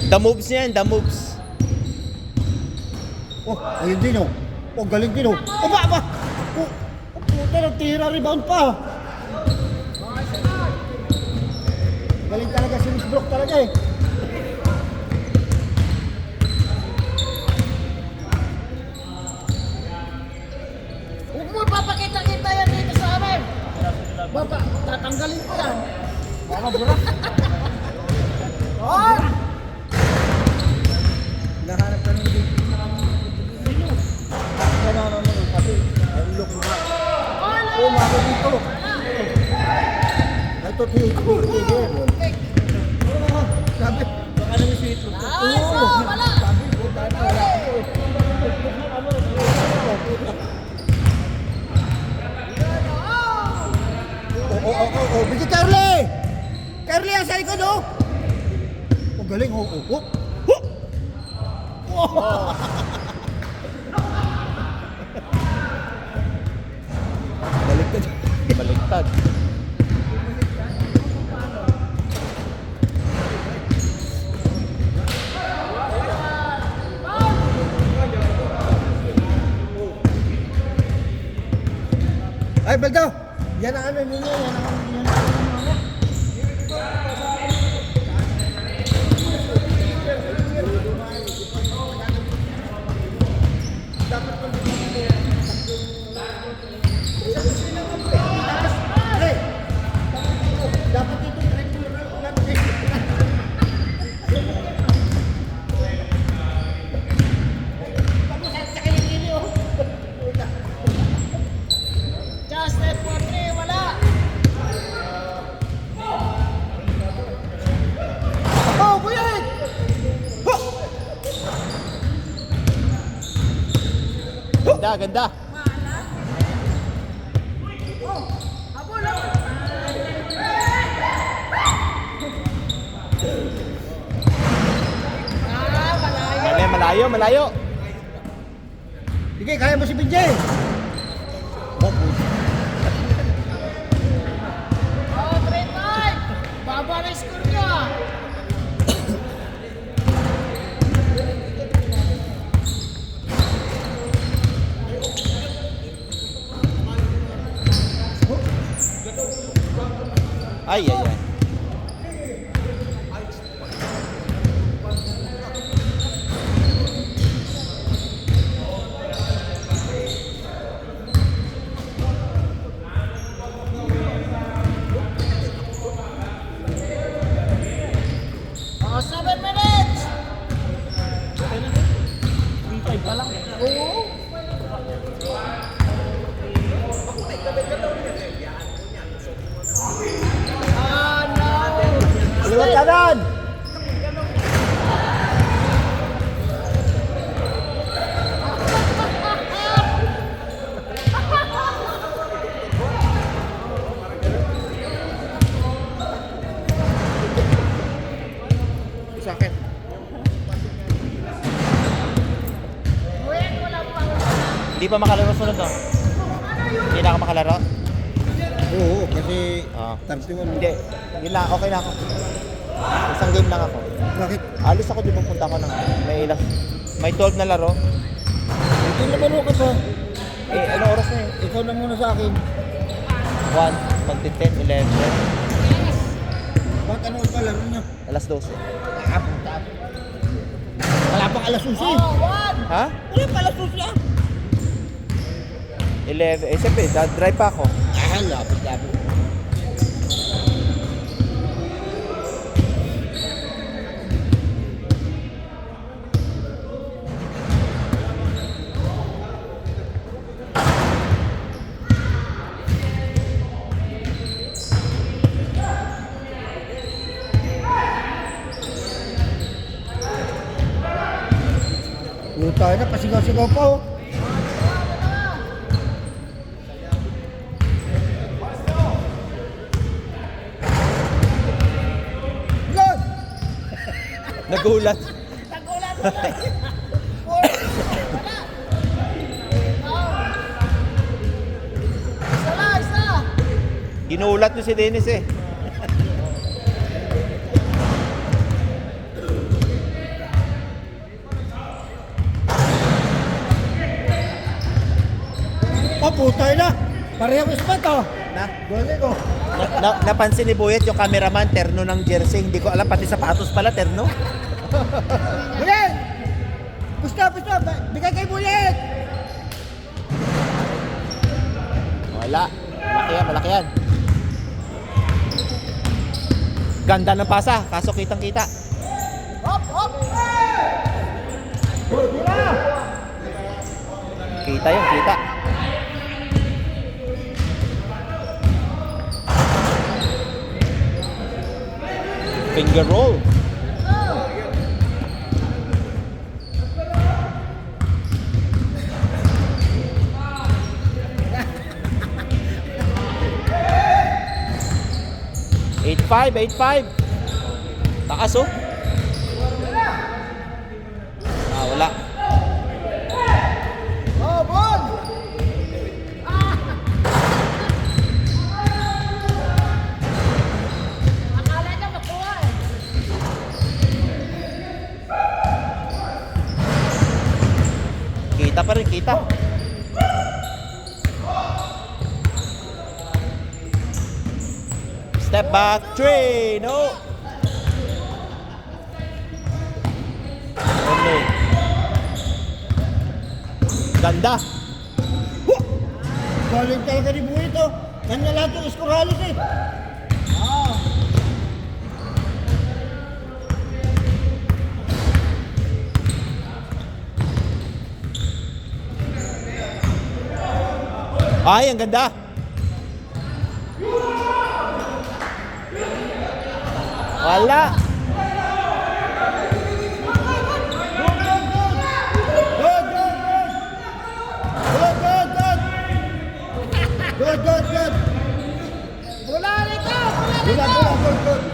The moves niya yan, the moves. Oh, ayun din oh. Oh, galing din oh. Oh, ba? Oh, puta, nagtira, rebound pa. Galing talaga si Miss Brook talaga eh. Huwag mo papakita-kita yan dito sa amin. Baba, tatanggalin ko yan. Baka burak. Oh! Nahanap ka nung dito. Kaya naman kasi, ay look mo. Oh, mako dito. Ito, tigil. Sabi, baka naman si ito. Nice! Oh, wala! Sabi, puta na, wala ako eh. Oh, bigyan Carly! Carly, ang sa likod, oh! Oh, galing, oh. Baliktad. Baliktad. Ay, Baldo! Yan ang ano ninyo, yan ang ano ninyo. Dapat ito Just that for three, wala! oh, buyag! Ganda, ganda. Malayo, malayo. Sige, kaya mo si Binjay! Oh, puta. Oh, 3-5! Baba na score niya! Ay, ay, ay. Oh, 7 minutes! 3-5 pa lang. Oo. Ah, no! Liwat kanan! Sa akin. Wait, wala pa. Hindi pa makalaro sunod, no? Hindi na ako makalaro? Oo, kasi Oo. 31. Hindi. Yun lang, okay na ako. Isang game lang ako. Bakit? Alis ako, di ba punta ako ng may 12 na laro. Hindi naman ako pa. Eh, ano oras na eh? Ikaw na muna sa akin. 1, magti 10, 11, Bakit ano pa laro niyo? alas 12. Ah, puta. Wala pang alas 11. Oh, 1! Ha? Wala pang alas 11 ah. 11, eh siyempre, drive pa ako. Ah, lapit. Puta na, pasigaw-sigaw pa oh. Good! Nagulat. Nagulat mo lang. 4! Wala! Oh. Isa! Ginulat nyo si Dennis eh. putay na. Parehong spot oh. Na, Gole ko. napansin ni Buyet yung cameraman, terno ng jersey. Hindi ko alam, pati sapatos pala, terno. Bulit! Pusta! Bigay kay Bulit! Wala. Malaki yan. Ganda ng pasa, kaso kitang-kita. Hop, hop! Kita yun, kita. Finger roll. Eight five. Takas oh. Wala. Oh, ball! Akala niya makuha eh. Kita pa rin, kita. Step back, 3, no. Okay. Ganda. Galing talaga ni Bulit oh. Kanya lahat yung score halos eh. Ay, ang ganda. Wala. Good. Bola rito! Good.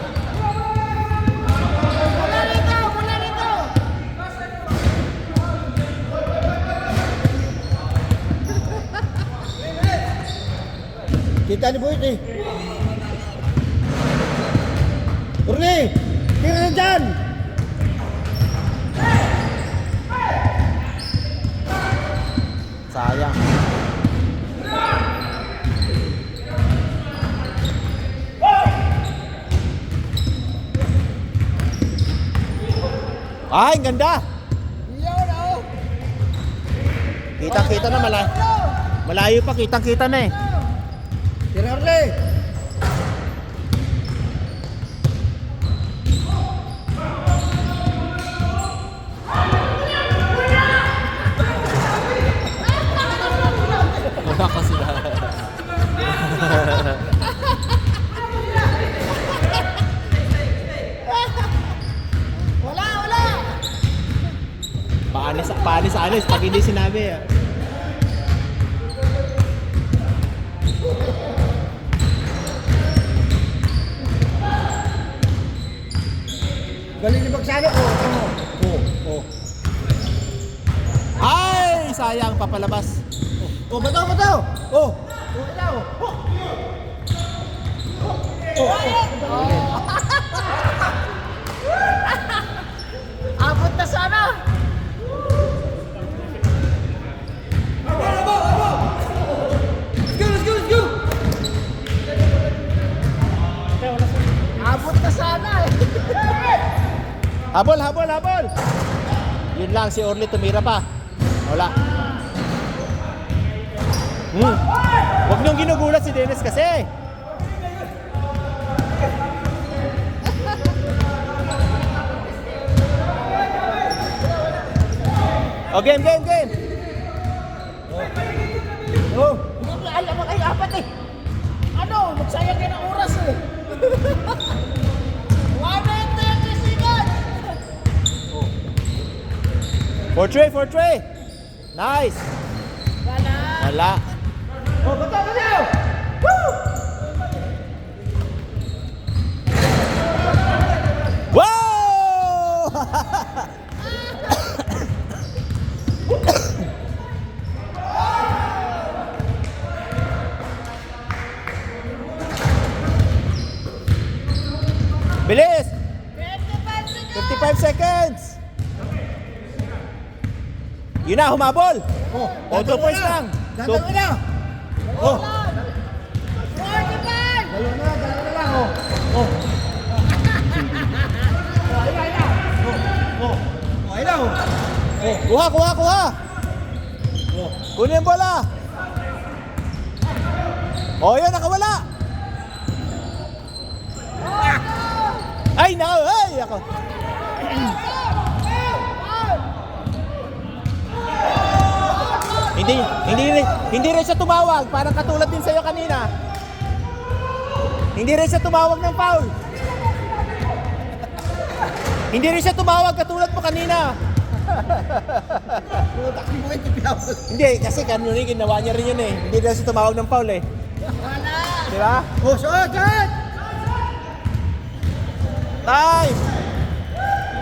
Bola rito! Kita ni Bulit eh. Urli! Tira na dyan! Sayang. Ay, ang ganda. Yun oh! Kitang-kita na malayo. Malayo pa, kitang-kita na eh. Tira Urli! Wala kasi na. Wala! Paanis pag hindi sinabi. Galing ni Bagsalo oh. Ay, sayang, papalabas. Oh, bato! Oh! Abot na sana! Abot na sana eh! Habol. Yun lang, si Orly tumira pa. Wala. Huwag niyong ginugulat si Dennis kasi. O, game. Oh! Alam mo kayo, apat eh! Ano? Magsayang ka ng oras eh! 120 seconds! 4-3. Nice. Wala. Oh, bato! Woo! Wow! Bilis! 55 seconds! Yun na, humabol! Oh, O, 2 points lang. Dadalo na! Oh. Forty five! Dalawa na lang, oh. Oh. Oh, ayun na, oh. Kuha, kuha, kuha. Kunin yung bola. Oh, yan, nakawala. Ay, nako, ay, ako. Hindi rin siya tumawag, parang katulad din sa'yo kanina. Hindi rin siya tumawag ng foul. Hindi rin siya tumawag katulad mo kanina. Takbo mo ito, pinawag. Hindi, kasi kanina ginawa niya rin yun eh. Hindi rin siya tumawag ng foul eh. Wala! Di ba? Oh, shot! Time!